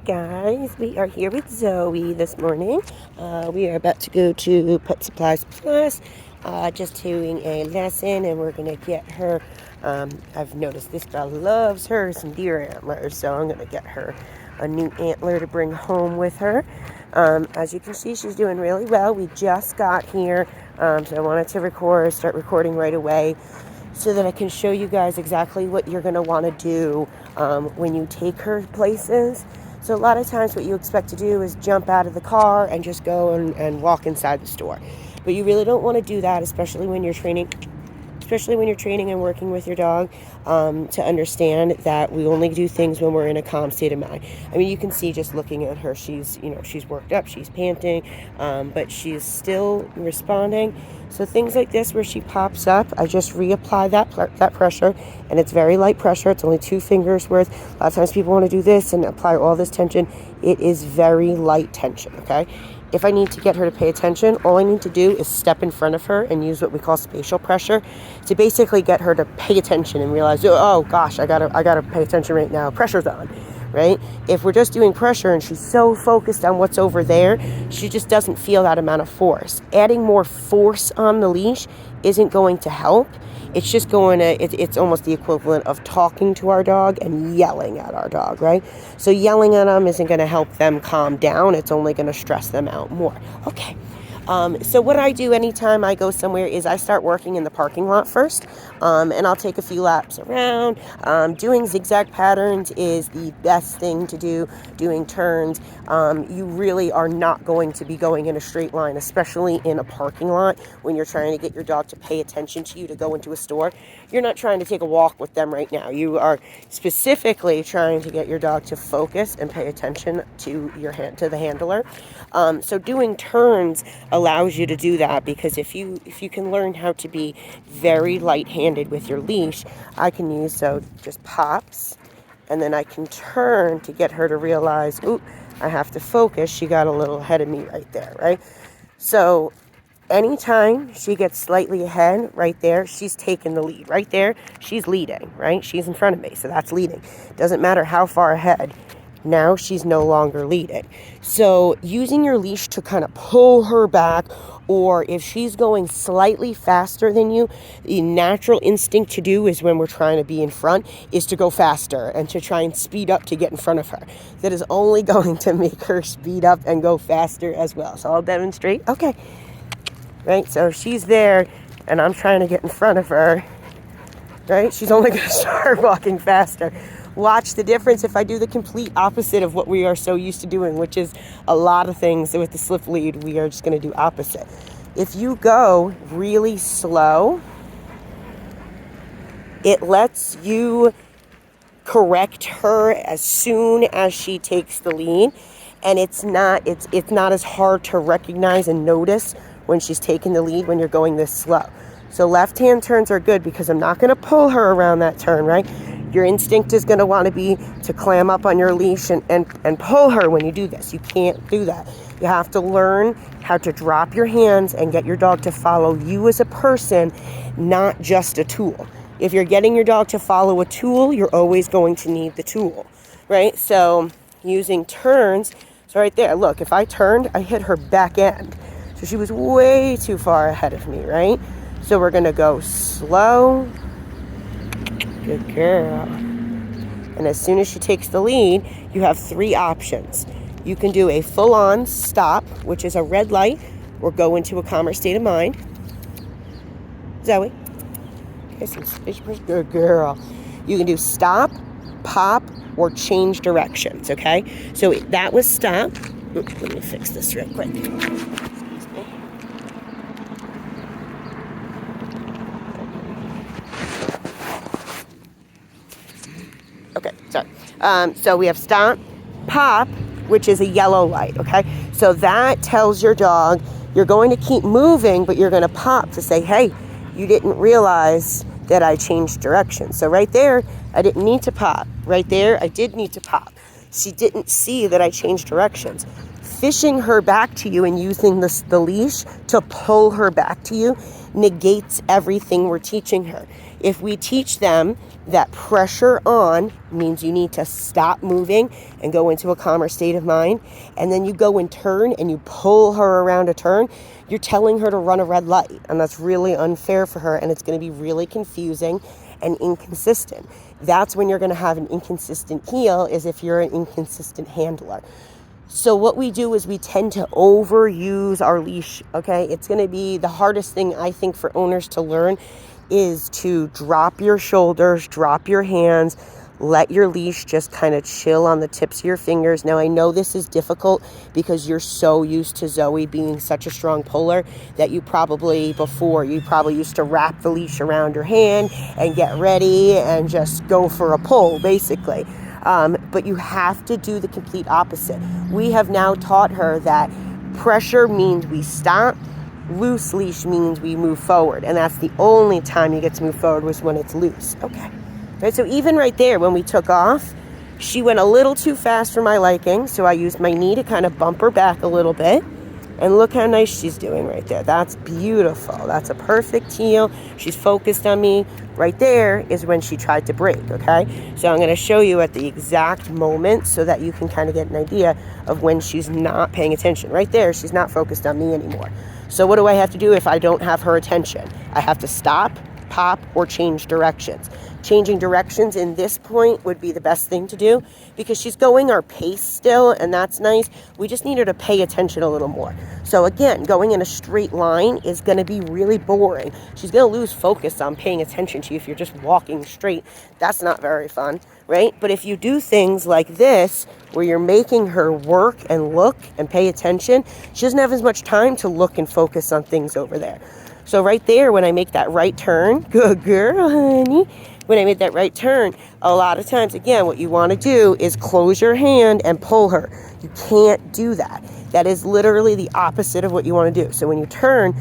guys, we are here with Zoey this morning. We are about to go to Pet Supplies Plus, just doing a lesson, and we're going to get her, I've noticed this girl loves her some deer antlers, so I'm going to get her a new antler to bring home with her. As you can see, she's doing really well. We just got here, so I wanted to start recording right away, so that I can show you guys exactly what you're going to want to do when you take her places. So a lot of times what you expect to do is jump out of the car and just go and walk inside the store. But you really don't want to do that, especially when you're training and working with your dog, to understand that we only do things when we're in a calm state of mind. I mean, you can see just looking at her, she's worked up, she's panting, but she's still responding. So things like this where she pops up, I just reapply that pressure, and it's very light pressure. It's only 2 fingers worth. A lot of times people want to do this and apply all this tension. It is very light tension, okay? If I need to get her to pay attention, all I need to do is step in front of her and use what we call spatial pressure to basically get her to pay attention and realize, oh gosh, I gotta pay attention right now. Pressure's on, right? If we're just doing pressure and she's so focused on what's over there, she just doesn't feel that amount of force. Adding more force on the leash isn't going to help. It's just it's almost the equivalent of talking to our dog and yelling at our dog, right? So yelling at them isn't going to help them calm down. It's only going to stress them out more. Okay. So what I do anytime I go somewhere is I start working in the parking lot first, and I'll take a few laps around. Doing zigzag patterns is the best thing to do. Doing turns, you really are not going to be going in a straight line, especially in a parking lot when you're trying to get your dog to pay attention to you to go into a store. You're not trying to take a walk with them right now. You are specifically trying to get your dog to focus and pay attention to the handler. So doing turns allows you to do that, because if you can learn how to be very light-handed with your leash, I can use, so just pops, and then I can turn to get her to realize, ooh, I have to focus. She got a little ahead of me right there, right? So anytime she gets slightly ahead, right there, she's taking the lead. Right there, she's leading, right? She's in front of me, so that's leading. Doesn't matter how far ahead. Now she's no longer leading. So using your leash to kind of pull her back, or if she's going slightly faster than you, the natural instinct to do is when we're trying to be in front is to go faster and to try and speed up to get in front of her. That is only going to make her speed up and go faster as well. So I'll demonstrate. Okay. Right, so she's there and I'm trying to get in front of her, right? She's only going to start walking faster. Watch the difference if I do the complete opposite of what we are so used to doing, which is a lot of things with the slip lead, we are just going to do opposite. If you go really slow, it lets you correct her as soon as she takes the lead, and it's not as hard to recognize and notice when she's taking the lead when you're going this slow. So left-hand turns are good because I'm not going to pull her around that turn, right? Your instinct is going to want to be to clam up on your leash and pull her when you do this. You can't do that. You have to learn how to drop your hands and get your dog to follow you as a person, not just a tool. If you're getting your dog to follow a tool, you're always going to need the tool, right? So using turns, so right there, look, if I turned, I hit her back end. So she was way too far ahead of me, right? So we're going to go slow. Good girl. And as soon as she takes the lead, you have 3 options. You can do a full-on stop, which is a red light, or go into a calmer state of mind. Zoey. Good girl. You can do stop, pop, or change directions, okay? So that was stop. Oops, let me fix this real quick. Okay, sorry. So we have stop, pop, which is a yellow light, okay? So that tells your dog you're going to keep moving, but you're going to pop to say, hey, you didn't realize that I changed direction. So right there, I didn't need to pop. Right there, I did need to pop. She didn't see that I changed directions. Fishing her back to you and using the leash to pull her back to you negates everything we're teaching her. If we teach them That pressure on means you need to stop moving and go into a calmer state of mind. And then you go and turn and you pull her around a turn. You're telling her to run a red light. And that's really unfair for her. And it's going to be really confusing and inconsistent. That's when you're going to have an inconsistent heel, is if you're an inconsistent handler. So what we do is we tend to overuse our leash, okay? It's going to be the hardest thing, I think, for owners to learn, is to drop your shoulders, drop your hands, let your leash just kind of chill on the tips of your fingers. Now, I know this is difficult because you're so used to Zoey being such a strong puller that you probably used to wrap the leash around your hand and get ready and just go for a pull, basically. But you have to do the complete opposite. We have now taught her that pressure means we stop, loose leash means we move forward. And that's the only time you get to move forward, was when it's loose. Okay. Right, so even right there, when we took off, she went a little too fast for my liking. So I used my knee to kind of bump her back a little bit. And look how nice she's doing right there. That's beautiful. That's a perfect heel. She's focused on me. Right there is when she tried to break, okay? So I'm going to show you at the exact moment so that you can kind of get an idea of when she's not paying attention. Right there, she's not focused on me anymore. So what do I have to do if I don't have her attention? I have to stop, pop, or change directions. Changing directions in this point would be the best thing to do, because she's going our pace still, and that's nice. We just need her to pay attention a little more. So again, going in a straight line is going to be really boring. She's going to lose focus on paying attention to you if you're just walking straight. That's not very fun, right? But if you do things like this, where you're making her work and look and pay attention, she doesn't have as much time to look and focus on things over there. So right there, when I make that right turn, good girl, honey. When I made that right turn, a lot of times, again, what you want to do is close your hand and pull her. You can't do that. That is literally the opposite of what you want to do. So when you turn,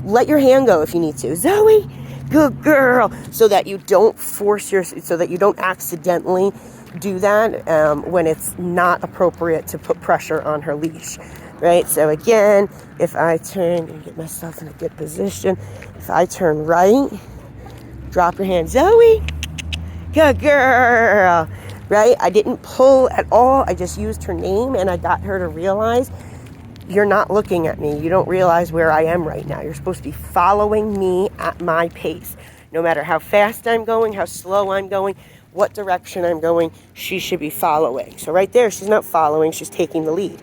let your hand go if you need to. Zoey, good girl. So that you don't so that you don't accidentally do that when it's not appropriate to put pressure on her leash. Right? So again, if I turn and get myself in a good position, if I turn right, drop your hand, Zoey, good girl, right? I didn't pull at all. I just used her name, and I got her to realize, you're not looking at me. You don't realize where I am right now. You're supposed to be following me at my pace. No matter how fast I'm going, how slow I'm going, what direction I'm going, she should be following. So right there, she's not following, she's taking the lead.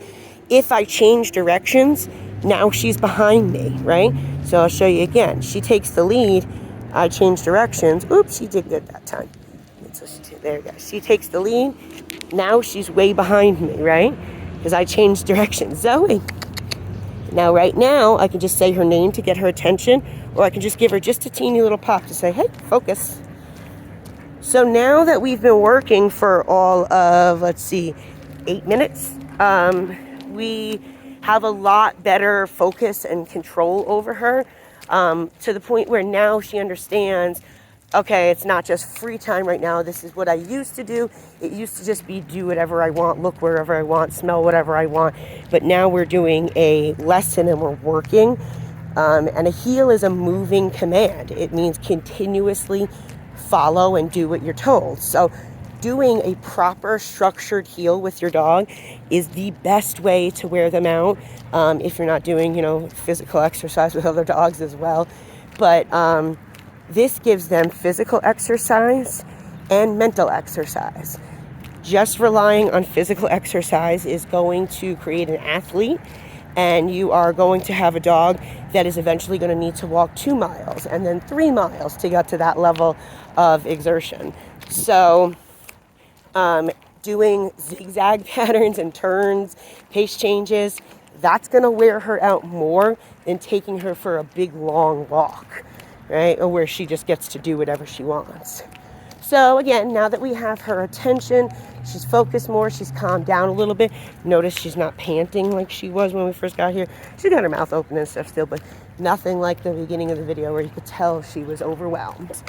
If I change directions, now she's behind me, right? So I'll show you again. She takes the lead. I change directions. Oops, she did good that time. So there you go. She takes the lead. Now she's way behind me, right? Because I changed directions. Zoey. Now, right now, I can just say her name to get her attention, or I can just give her just a teeny little pop to say, hey, focus. So now that we've been working for all of, 8 minutes, we have a lot better focus and control over her, to the point where now she understands, okay, it's not just free time right now. This is what I used to do. It used to just be do whatever I want, look wherever I want, smell whatever I want. But now we're doing a lesson and we're working. And a heel is a moving command. It means continuously follow and do what you're told. So doing a proper structured heel with your dog is the best way to wear them out, if you're not doing, physical exercise with other dogs as well. But this gives them physical exercise and mental exercise. Just relying on physical exercise is going to create an athlete, and you are going to have a dog that is eventually going to need to walk 2 miles and then 3 miles to get to that level of exertion. So doing zigzag patterns and turns, pace changes, that's going to wear her out more than taking her for a big, long walk, right? Or where she just gets to do whatever she wants. So again, now that we have her attention, she's focused more, she's calmed down a little bit. Notice she's not panting like she was when we first got here. She's got her mouth open and stuff still, but nothing like the beginning of the video where you could tell she was overwhelmed.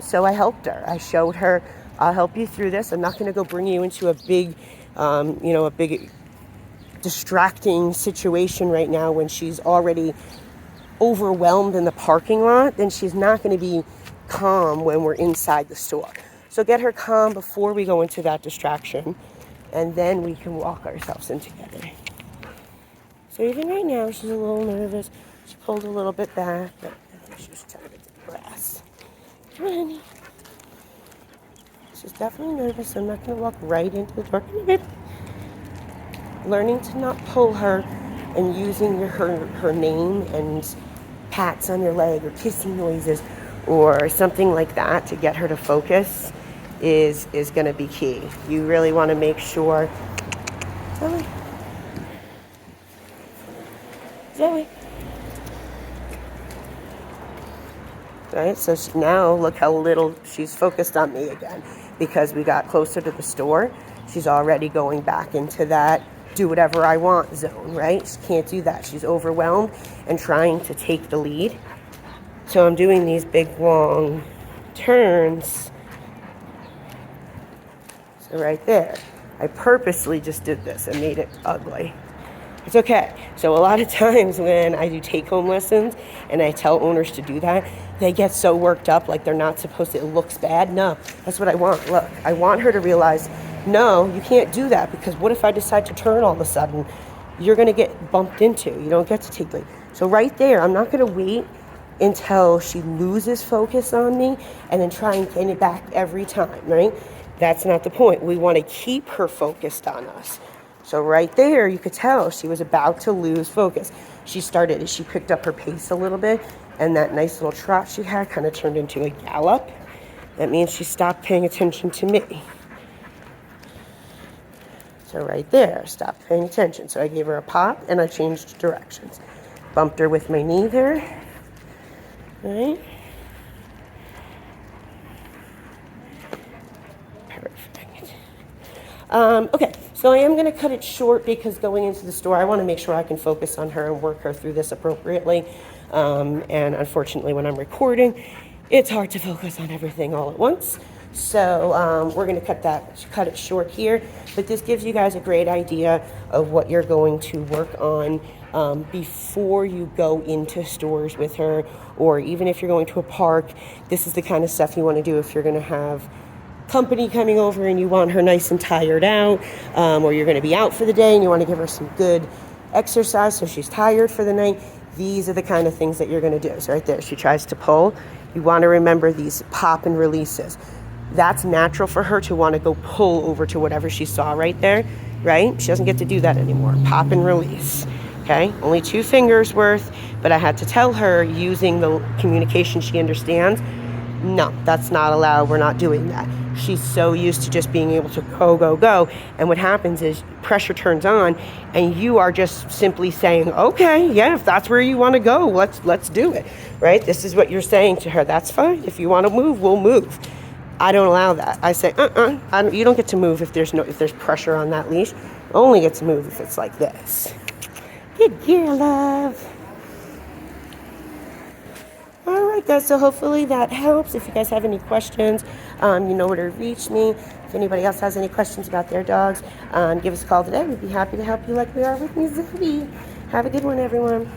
So I helped her. I showed her, I'll help you through this. I'm not going to go bring you into a big, a big distracting situation right now when she's already overwhelmed in the parking lot. Then she's not going to be calm when we're inside the store. So get her calm before we go into that distraction, and then we can walk ourselves in together. So even right now, she's a little nervous. She pulled a little bit back, but I think she was trying to get to the grass. Come on, honey. She's definitely nervous, so I'm not going to walk right into the door. Come here, babe. Learning to not pull her and using her name and pats on your leg or kissing noises or something like that to get her to focus is going to be key. You really want to make sure. Zoey. Zoey. Right, so now look how little she's focused on me again because we got closer to the store. She's already going back into that do whatever I want zone, right? She can't do that. She's overwhelmed and trying to take the lead. So I'm doing these big long turns. So right there, I purposely just did this and made it ugly. It's okay. So a lot of times when I do take-home lessons and I tell owners to do that, they get so worked up like they're not supposed to. It looks bad. No, that's what I want. Look, I want her to realize, no, you can't do that because what if I decide to turn all of a sudden? You're going to get bumped into. You don't get to take lead. So right there, I'm not going to wait until she loses focus on me and then try and gain it back every time, right? That's not the point. We want to keep her focused on us. So right there, you could tell she was about to lose focus. She picked up her pace a little bit, and that nice little trot she had kind of turned into a gallop. That means she stopped paying attention to me. So right there, stopped paying attention. So I gave her a pop, and I changed directions. Bumped her with my knee there. Right? Perfect. Okay, so I am going to cut it short because going into the store, I want to make sure I can focus on her and work her through this appropriately. And unfortunately, when I'm recording, it's hard to focus on everything all at once. So we're going to cut it short here. But this gives you guys a great idea of what you're going to work on before you go into stores with her, or even if you're going to a park. This is the kind of stuff you want to do if you're going to have company coming over and you want her nice and tired out, or you're going to be out for the day and you want to give her some good exercise so she's tired for the night. These are the kind of things that you're going to do. So right there, she tries to pull. You want to remember these pop and releases. That's natural for her to want to go pull over to whatever she saw right there, right? She doesn't get to do that anymore. Pop and release, okay? Only 2 fingers worth, but I had to tell her using the communication she understands, no, that's not allowed. We're not doing that. She's so used to just being able to go, go, go. And what happens is pressure turns on and you are just simply saying, okay, yeah, if that's where you want to go, let's do it, right? This is what you're saying to her. That's fine. If you want to move, we'll move. I don't allow that. I say, you don't get to move if there's pressure on that leash. Only get to move if it's like this. Good girl, love. All right, guys, so hopefully that helps. If you guys have any questions, you know where to reach me. If anybody else has any questions about their dogs, give us a call today. We'd be happy to help you like we are with me, Zoey. Have a good one, everyone.